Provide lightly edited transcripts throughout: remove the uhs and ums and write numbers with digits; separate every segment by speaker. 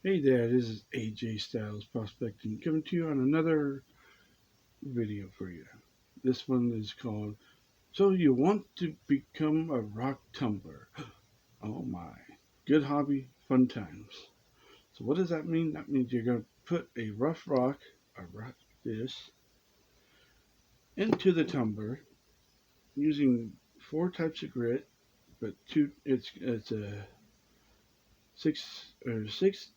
Speaker 1: Hey there, this is AJ Styles Prospecting coming to you on another video for you. This one is called So You Want to Become a Rock Tumbler. Oh my. Good hobby, fun times. So what does that mean? That means you're going to put a rough rock, this, into the tumbler using 4 types of grit, but it's a six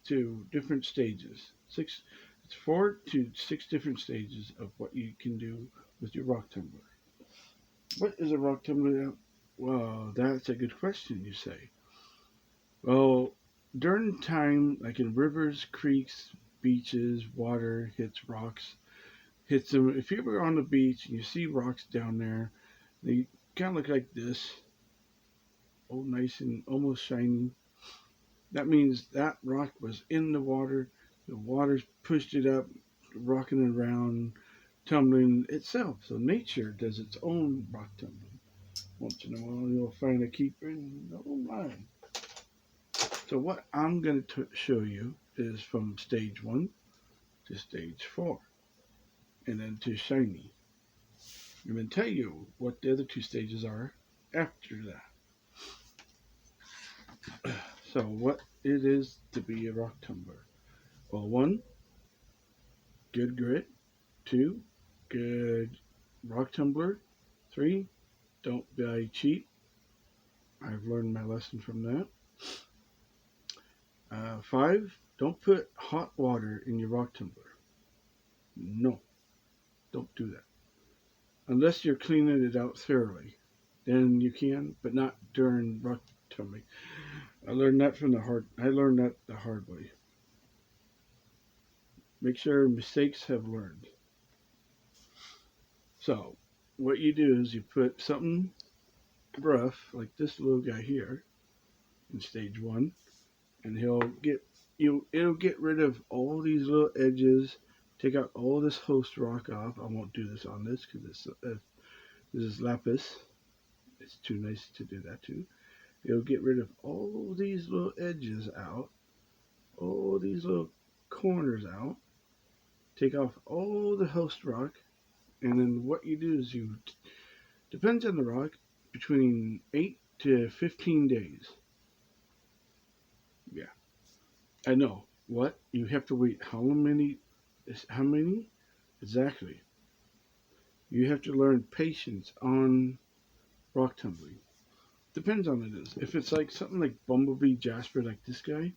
Speaker 1: to different stages. It's 4 to 6 different stages of what you can do with your rock tumbler. What is a rock tumbler? Well, that's a good question, you say. Well, during time, like in rivers, creeks, beaches, water hits rocks, hits them. If you ever on the beach and you see rocks down there, they kind of look like this, oh, nice and almost shiny. That means that rock was in the water. The water's pushed it up, rocking it around, tumbling itself. So nature does its own rock tumbling. Once in a while, you'll find a keeper and oh my. So what I'm going to show you is from stage 1 to stage 4, and then to shiny. I'm going to tell you what the other 2 stages are after that. So what it is to be a rock tumbler. Well, 1, good grit. 2, good rock tumbler. 3, don't buy cheap. I've learned my lesson from that. 5, don't put hot water in your rock tumbler. No, don't do that. Unless you're cleaning it out thoroughly, then you can, but not during rock tumbling. I learned that the hard way. Make sure mistakes have learned. So, what you do is you put something rough, like this little guy here, in stage 1, and it'll get rid of all these little edges, take out all this host rock off. I won't do this on this because this is lapis. It's too nice to do that too. It'll get rid of all these little edges out, all these little corners out, take off all the host rock, and then what you do is depends on the rock, between 8 to 15 days. Yeah, I know. What? You have to wait how many? How many? Exactly. You have to learn patience on rock tumbling. Depends on it is. If it's like something like Bumblebee Jasper, like this guy,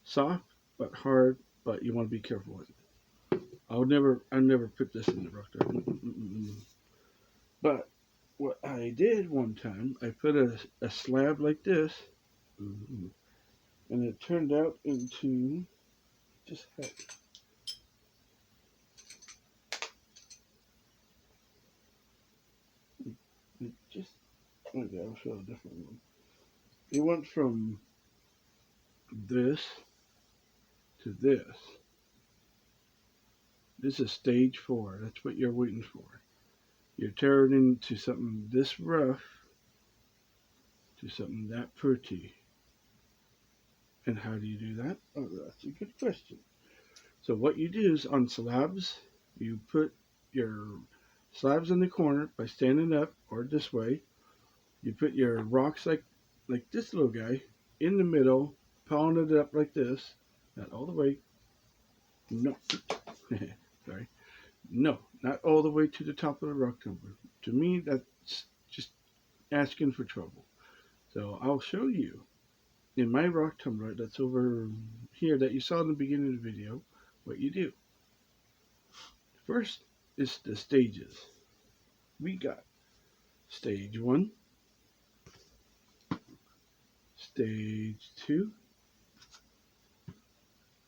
Speaker 1: soft but hard, but you want to be careful with it. I never put this in the rock tumbler. But what I did one time, I put a slab like this, and it turned out into just heck. It just okay. I'll show a different one. It went from this to this. This is stage 4. That's what you're waiting for. You're tearing into something this rough to something that pretty. And how do you do that? Oh, that's a good question. So what you do is on slabs, you put your slabs in the corner by standing up or this way. You put your rocks like this little guy in the middle, pound it up like this, not all the way. No, sorry, no, not all the way to the top of the rock tumbler. To me, that's just asking for trouble. So I'll show you in my rock tumbler that's over here that you saw in the beginning of the video what you do. First is the stages. We got stage 1, stage 2,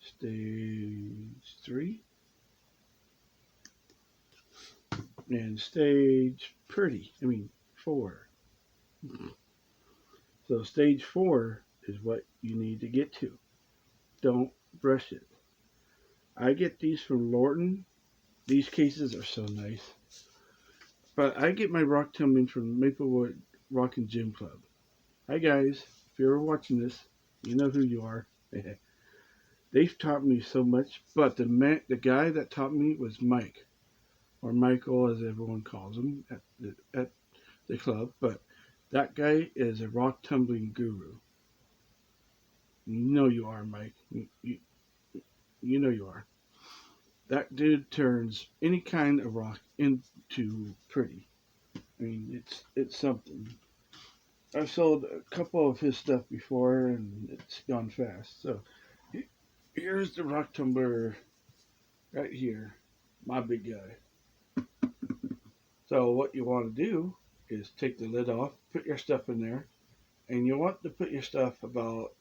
Speaker 1: stage 3, and stage 4. So stage 4 is what you need to get to. Don't brush it. I get these from Lorton. These cases are so nice. But I get my rock tumbling from Maplewood Rock and Gym Club. Hi guys, if you're watching this, you know who you are. They've taught me so much, but the guy that taught me was Mike, or Michael as everyone calls him at the club. But that guy is a rock tumbling guru. You know you are, Mike. You know you are. That dude turns any kind of rock into pretty. I mean, it's something. I've sold a couple of his stuff before, and it's gone fast. So here's the rock tumbler right here, my big guy. So what you want to do is take the lid off, put your stuff in there, and you want to put your stuff about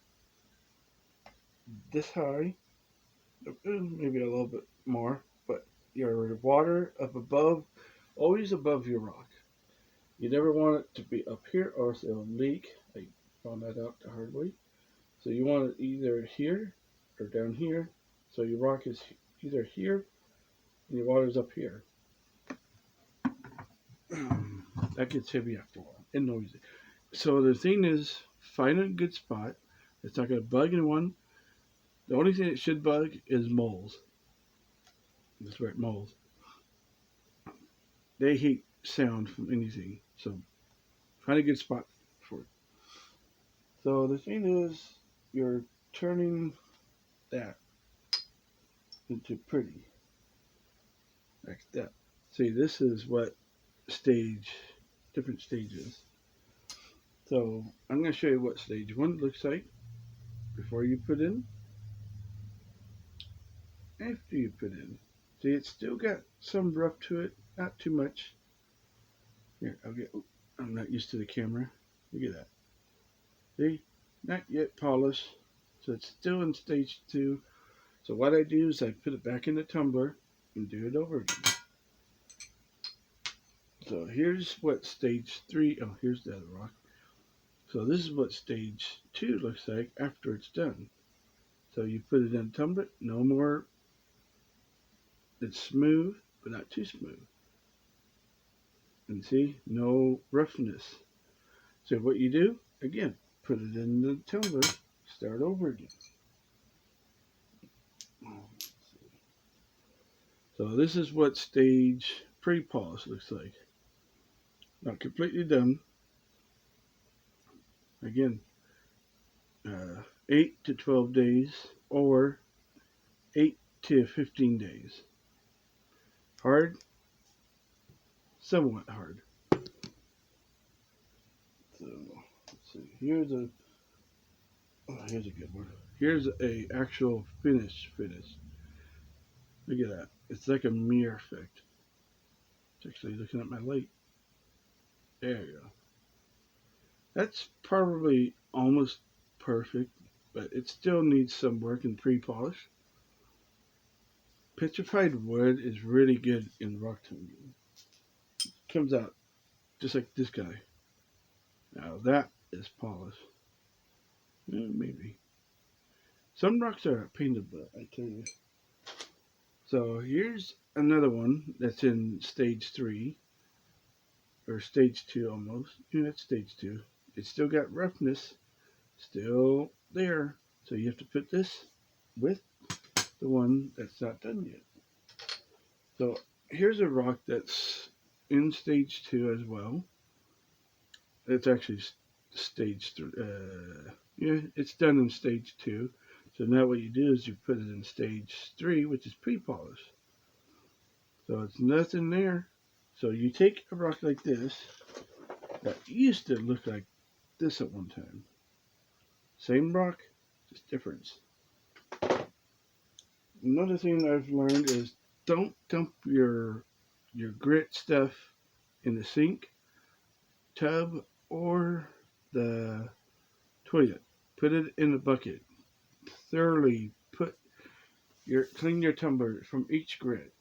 Speaker 1: this high, maybe a little bit more, but your water up above, always above your rock. You never want it to be up here or else it'll leak. I found that out the hard way. So you want it either here or down here. So your rock is either here and your water's up here. That gets heavy after a while and noisy. So the thing is, find a good spot. It's not going to bug anyone. The only thing that should bug is moles. That's right, moles. They hate sound from anything. So find a good spot for it. So the thing is, you're turning that into pretty. Like that. See, this is what different stages. So I'm going to show you what stage 1 looks like before you put in, after you put in. See, it's still got some rough to it, not too much. Here, I'm not used to the camera. Look at that. See, not yet polished. So it's still in stage 2. So what I do is I put it back in the tumbler and do it over again. So here's what stage 3, oh, here's the other rock. So this is what stage 2 looks like after it's done. So you put it in a tumbler, no more, it's smooth, but not too smooth. And see, no roughness. So what you do, again, put it in the tumbler, start over again. So this is what stage pre-polish looks like. Not completely done. Again, 8 to 12 days or 8 to 15 days. Hard, somewhat hard. So let's see. Here's a good one. Here's a actual finish. Look at that. It's like a mirror effect. It's actually looking at my light. There you go. That's probably almost perfect, but it still needs some work and pre-polish. Petrified wood is really good in rock tumbling. Comes out just like this guy. Now that is polished. Maybe. Some rocks are a pain in the butt, I tell you. So here's another one that's in stage 3, or stage 2 almost. Yeah, that's stage 2. It's still got roughness, still there. So you have to put this with the one that's not done yet. So here's a rock that's in stage 2 as well. It's actually stage 3. Yeah, it's done in stage 2. So now what you do is you put it in stage 3, which is pre-polish. So it's nothing there. So you take a rock like this that used to look like this at one time. Same rock, just difference. Another thing I've learned is don't dump your grit stuff in the sink, tub, or the toilet. Put it in a bucket. Thoroughly clean your tumbler from each grit.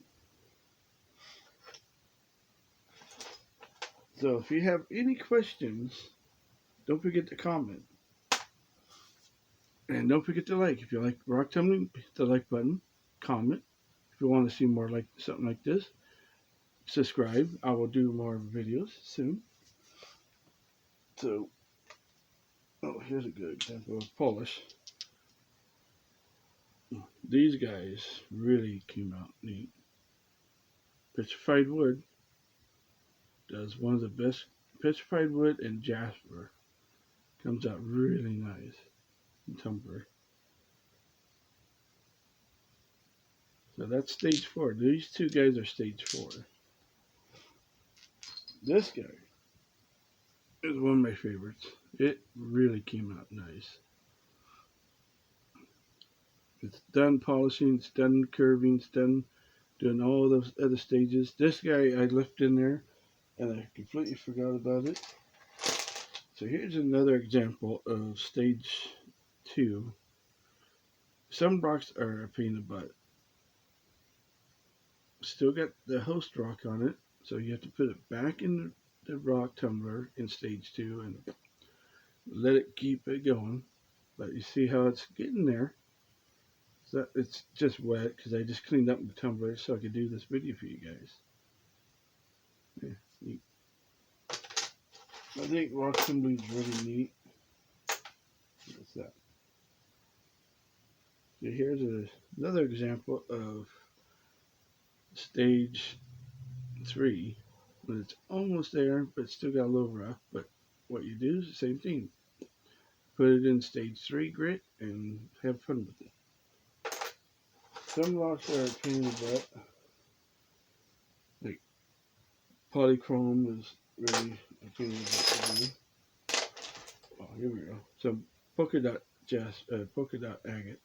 Speaker 1: So if you have any questions, don't forget to comment. And don't forget to like. If you like rock tumbling, hit the like button. Comment. If you want to see more like something like this, subscribe. I will do more videos soon. So, oh, here's a good example of polish. These guys really came out neat. Petrified wood does one of the best. Petrified wood and jasper comes out really nice in tumbler. So that's stage 4. These two guys are stage 4. This guy is one of my favorites. It really came out nice. It's done polishing, it's done curving, it's done doing all those other stages. This guy I left in there and I completely forgot about it. So here's another example of stage 2. Some rocks are a pain in the butt. Still got the host rock on it, so you have to put it back in the rock tumbler in stage 2 and let it keep it going. But you see how it's getting there. So it's just wet because I just cleaned up the tumbler so I could do this video for you guys. Yeah, neat. I think rock tumbling is really neat. What's that? So here's another example of stage 3 when it's almost there but still got a little rough. But what you do is the same thing. Put it in stage 3 grit and have fun with it. Some rocks are a pain in the butt. Like polychrome is really a pain in the butt to do. Oh, here we go. Some polka dot agate.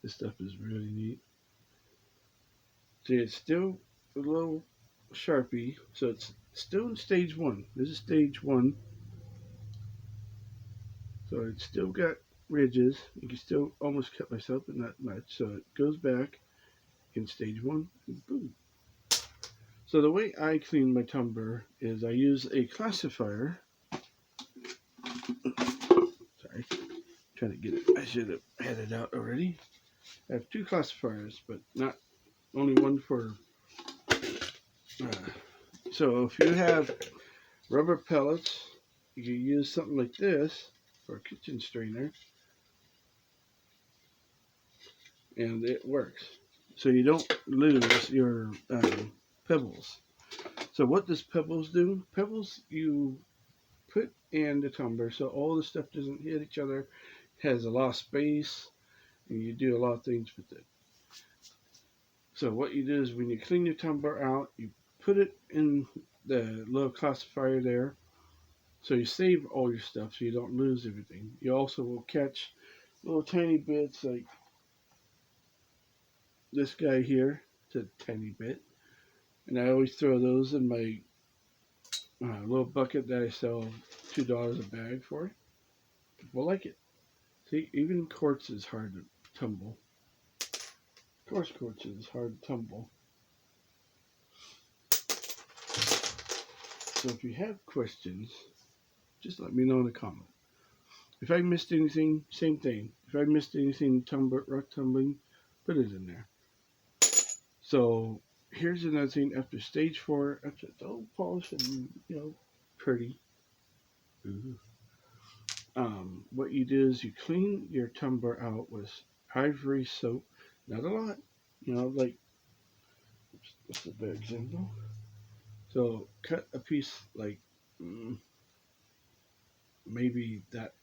Speaker 1: This stuff is really neat. See, it's still a little sharpie, so it's still in stage 1. This is stage 1. So it's still got ridges. You can still almost cut myself, but not much. So it goes back in stage 1, and boom. So the way I clean my tumbler is I use a classifier. Sorry, trying to get it. I should have had it out already. I have 2 classifiers, but not only one for. So if you have rubber pellets, you can use something like this for a kitchen strainer, and it works. So you don't lose your pebbles. So what does pebbles do? Pebbles you put in the tumbler so all the stuff doesn't hit each other, has a lot of space, and you do a lot of things with it. So what you do is when you clean your tumbler out, you put it in the little classifier there, so you save all your stuff so you don't lose everything. You also will catch little tiny bits like This guy here, it's a tiny bit. And I always throw those in my little bucket that I sell $2 a bag for. People like it. See, even quartz is hard to tumble. Of course, quartz is hard to tumble. So if you have questions, just let me know in the comment. If I missed anything, same thing. If I missed anything, rock tumbling, put it in there. So here's another thing. After stage 4, after it's all polished and pretty, what you do is you clean your tumbler out with ivory soap. Not a lot, like what's the big example? So cut a piece like maybe that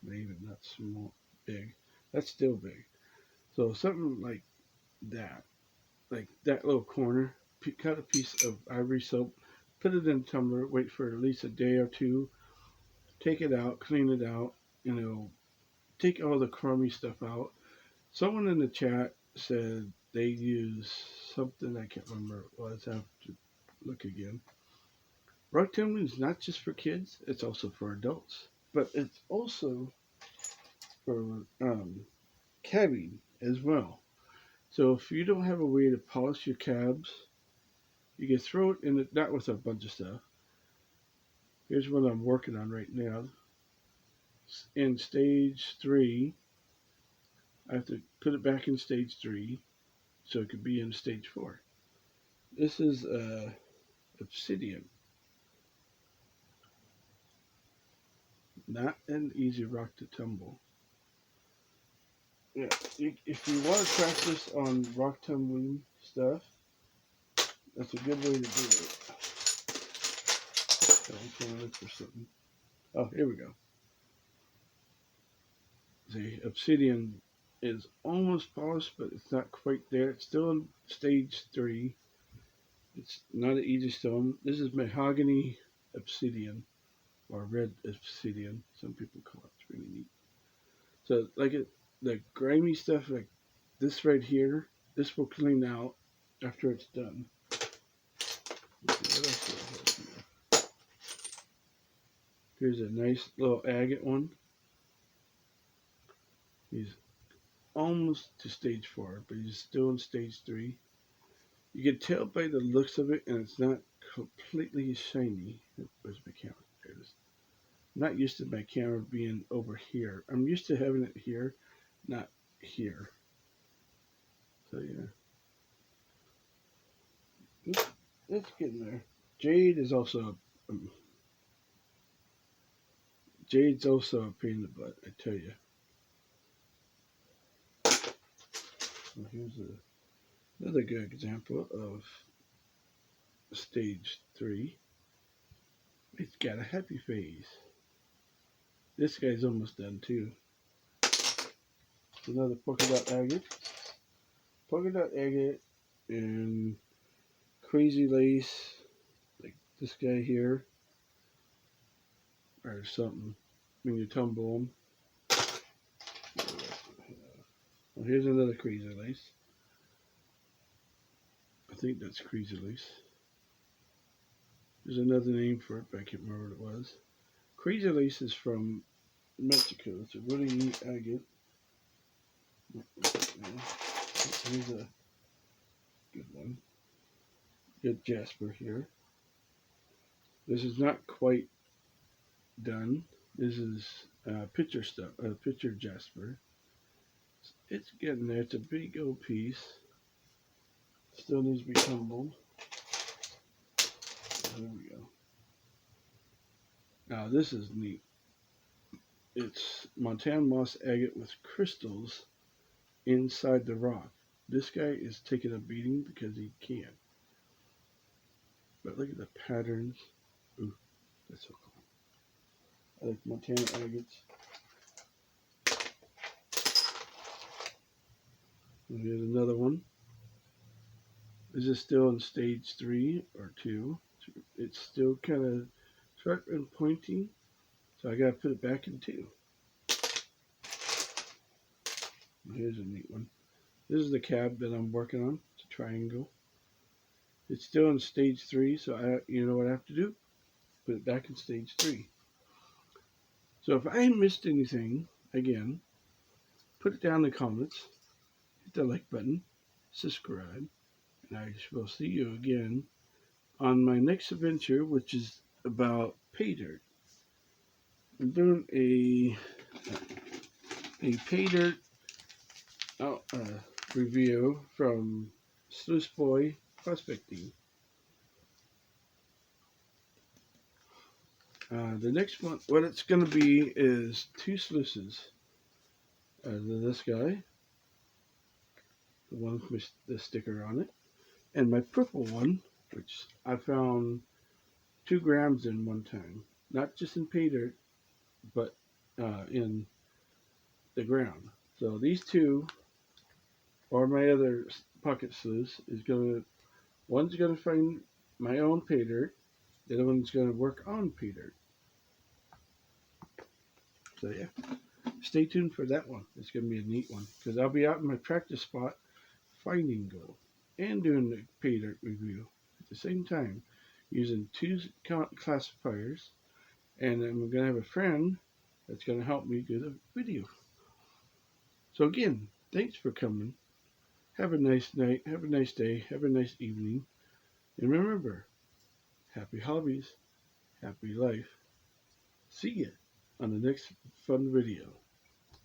Speaker 1: maybe not small, big. That's still big. So something like that little corner. Cut a piece of ivory soap, put it in a tumbler, wait for at least a day or two, take it out, clean it out, take all the crummy stuff out. Someone in the chat said they use something I can't remember what it was. I have to look again. Rock tumbling is not just for kids; it's also for adults, but it's also for cabbing as well. So if you don't have a way to polish your cabs, you can throw it in not with a bunch of stuff. Here's what I'm working on right now. In stage 3, I have to put it back in stage 3 so it could be in stage 4. This is obsidian. Not an easy rock to tumble. Yeah, if you want to practice on rock tumbling stuff, that's a good way to do it. So I'm trying to look for something. Oh, here we go. The obsidian is almost polished, but it's not quite there. It's still in stage 3. It's not an easy stone. This is mahogany obsidian, or red obsidian. Some people call it. It's really neat. So, the grimy stuff, like this right here, this will clean out after it's done. Let's see, what else do I have here? Here's a nice little agate one. He's almost to stage 4, but he's still in stage 3. You can tell by the looks of it, and it's not completely shiny. Where's my camera? There it is. I'm not used to my camera being over here. I'm used to having it here, not here. So yeah, it's getting there. Jade is also Jade's also a pain in the butt, I tell you. Well, here's another good example of stage 3. It's got a happy face. This guy's almost done too. It's another polka dot agate. Polka dot agate and crazy lace, like this guy here, or something, when you tumble them. Well, here's another crazy lace. I think that's crazy lace. There's another name for it, but I can't remember what it was. Crazy lace is from Mexico. It's a really neat agate. Here's a good one. Good jasper here. This is not quite done. This is picture stuff, picture jasper. It's getting there. It's a big old piece. Still needs to be tumbled. There we go. Now this is neat. It's Montana moss agate with crystals inside the rock. This guy is taking a beating because he can. But look at the patterns. Ooh, that's so cool. I like Montana agates. And here's another one. This is still in stage 3 or 2. It's still kind of sharp and pointy, so I gotta put it back in 2. And here's a neat one. This is the cab that I'm working on. It's a triangle. It's still in stage 3, so you know what I have to do? Put it back in stage 3. So if I missed anything, again, put it down in the comments, hit the like button, subscribe, and I will see you again on my next adventure, which is about pay dirt. I'm doing a pay dirt uh, review from Sluice Boy Prospecting. The next one, what it's going to be is 2 sluices. This guy, the one with the sticker on it, and my purple one, which I found 2 grams in one time. Not just in pay dirt, but in the ground. So these 2 are my other pocket sluice. One's gonna find my own pay dirt. The other one's gonna work on pay dirt. So yeah, stay tuned for that one. It's gonna be a neat one because I'll be out in my practice spot finding gold and doing the pay dirt review at the same time using 2 classifiers. And I'm gonna have a friend that's gonna help me do the video. So again, thanks for coming. Have a nice night, have a nice day, have a nice evening. And remember, happy hobbies, happy life. See ya on the next fun video.